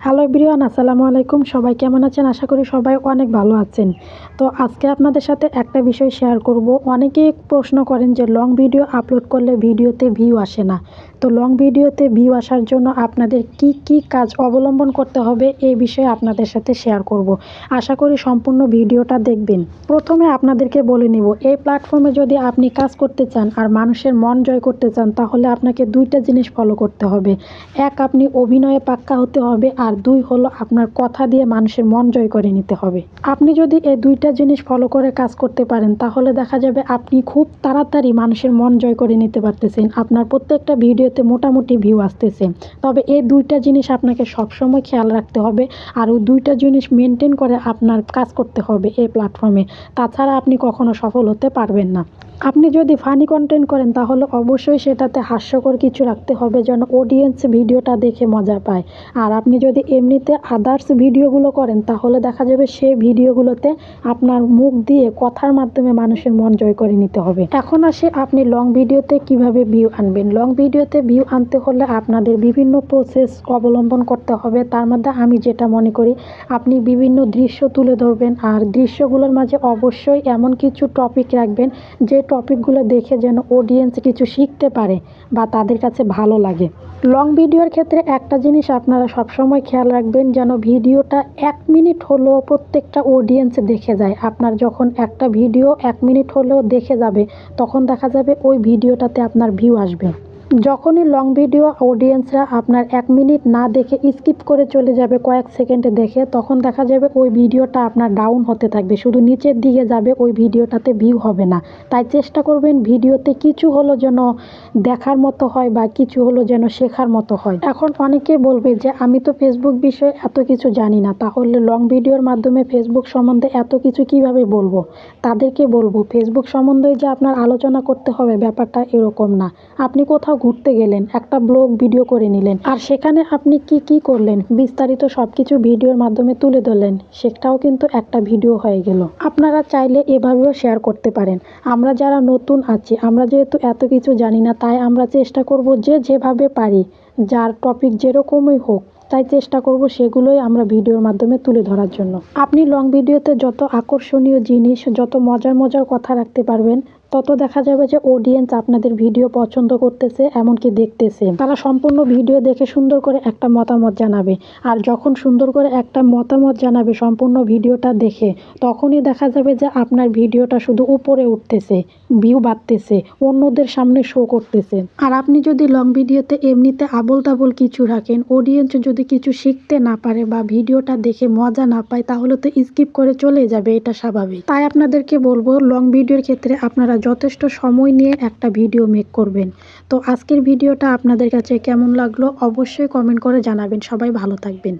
Hello everyone, আসসালামু আলাইকুম। সবাই কেমন আছেন? আশা করি সবাই অনেক ভালো আছেন। তো আজকে আপনাদের সাথে একটা বিষয় শেয়ার করব। অনেকেই প্রশ্ন করেন যে লং ভিডিও আপলোড করলে ভিডিওতে ভিউ আসে না। তো লং ভিডিওতে ভিউ আসার জন্য আপনাদের কি কাজ অবলম্বন করতে হবে এই বিষয়ে আপনাদের সাথে শেয়ার করব। আশা করি সম্পূর্ণ ভিডিওটা দেখবেন। প্রথমে আপনাদেরকে বলে নিব, এই প্ল্যাটফর্মে যদি আপনি কাজ করতে চান আর মানুষের মন জয় করতে চান তাহলে আপনাকে দুইটা জিনিস ফলো করতে হবে। এক, আপনি অভিনয়ে পাক্কা হতে হবে, আর দুই হলো আপনার কথা দিয়ে মানুষের মন জয় করে নিতে হবে। আপনি যদি এই দুইটা জিনিস ফলো করে কাজ করতে পারেন তাহলে দেখা যাবে আপনি খুব তাড়াতাড়ি মানুষের মন জয় করে নিতে পারতেছেন। আপনার প্রত্যেকটা ভিডিওতে মোটামুটি ভিউ আসতেছে। তবে এই দুইটা জিনিস আপনাকে সবসময় খেয়াল রাখতে হবে, আর ওই দুইটা জিনিস মেনটেন করে আপনার কাজ করতে হবে এই প্ল্যাটফর্মে। তাছাড়া আপনি কখনো সফল হতে পারবেন না। আপনি যদি ফানি কন্টেন্ট করেন তাহলে অবশ্যই সেটাতে হাস্যকর কিছু রাখতে হবে যেন অডিয়েন্স ভিডিওটা দেখে মজা পায়। আর আপনি যদি এমনিতে আদার্স ভিডিওগুলো করেন তাহলে দেখা যাবে সেই ভিডিওগুলোতে আপনার মুখ দিয়ে কথার মাধ্যমে মানুষের মন জয় করে নিতে হবে। এখন আসে আপনি লং ভিডিওতে কিভাবে ভিউ আনবেন। লং ভিডিওতে ভিউ আনতে হলে আপনাদের বিভিন্ন প্রসেস অবলম্বন করতে হবে। তার মধ্যে আমি যেটা মনে করি, আপনি বিভিন্ন দৃশ্য তুলে ধরবেন, আর দৃশ্যগুলোর মাঝে অবশ্যই এমন কিছু টপিক রাখবেন যে টপিকগুলো দেখে যেন অডিয়েন্স কিছু শিখতে পারে বা তাদের কাছে ভালো লাগে। লং ভিডিওর ক্ষেত্রে একটা জিনিস আপনারা সবসময় খেয়াল রাখবেন যেন ভিডিওটা 1 মিনিট হলেও প্রত্যেকটা অডিয়েন্স দেখে যায়। আপনার যখন একটা ভিডিও 1 মিনিট হলেও দেখে যাবে তখন দেখা যাবে ওই ভিডিওটাতে আপনার ভিউ আসবে। যখনই লং ভিডিও অডিয়েন্সরা আপনার 1 মিনিট না দেখে স্কিপ করে চলে যাবে কয়েক সেকেন্ডে দেখে, তখন দেখা যাবে ওই ভিডিওটা আপনার ডাউন হতে থাকবে, শুধু নিচের দিকে যাবে, ওই ভিডিওটাতে ভিউ হবে না। তাই চেষ্টা করবেন ভিডিওতে কিছু হলো যেন দেখার মতো হয় বা কিছু হলো যেন শেখার মতো হয়। এখন অনেকে বলবে যে আমি তো ফেসবুক বিষয়ে এত কিছু জানি না, তাহলে লং ভিডিওর মাধ্যমে ফেসবুক সম্বন্ধে এত কিছু কিভাবে বলবো। তাদেরকে বলবো ফেসবুক সম্বন্ধে যে আপনার আলোচনা করতে হবে ব্যাপারটা এরকম না। আপনি কোথাও ঘুরতে গেলেন, একটা ব্লগ ভিডিও করে নিলেন, আর সেখানে আপনি কি করলেন বিস্তারিত সবকিছু ভিডিওর মাধ্যমে তুলে ধরলেন, সেটাও কিন্তু একটা ভিডিও হয়ে গেল। আপনারা চাইলে এভাবেও শেয়ার করতে পারেন। আমরা যারা নতুন আছি, আমরা যেহেতু এত কিছু জানি না, তাই আমরা চেষ্টা করব যে যেভাবে পারি, যার টপিক যেরকমই হোক, তাই চেষ্টা করব সেগুলোই আমরা ভিডিওর মাধ্যমে তুলে ধরার জন্য। আপনি লং ভিডিওতে যত আকর্ষণীয় জিনিস, যত মজার কথা রাখতে পারবেন, তত দেখা যাবে যে অডিয়েন্স আপনাদের ভিডিও পছন্দ করতেছে, এমনকি দেখতেছে। তারা সম্পূর্ণ ভিডিও দেখে সুন্দর করে একটা মতামত জানাবে। আর যখন সুন্দর করে একটা মতামত জানাবে সম্পূর্ণ ভিডিওটা দেখে, তখনই দেখা যাবে যে আপনার ভিডিওটা শুধু উপরে উঠতেছে, ভিউ বাড়তেছে, অন্যদের সামনে শো করতেছে। আর আপনি যদি লং ভিডিওতে এমনিতে আবোল তাবোল কিছু রাখেন, অডিয়েন্স যদি কিছু শিখতে না পারে বা ভিডিওটা দেখে মজা না পায় তাহলে তো স্কিপ করে চলে যাবে, এটা স্বাভাবিক। তাই আপনাদেরকে বলবো লং ভিডিওর ক্ষেত্রে আপনারা যথেষ্ট সময় নিয়ে একটা ভিডিও মেক করবেন। তো আজকের ভিডিওটা আপনাদের কাছে কেমন লাগলো অবশ্যই কমেন্ট করে জানাবেন। সবাই ভালো থাকবেন।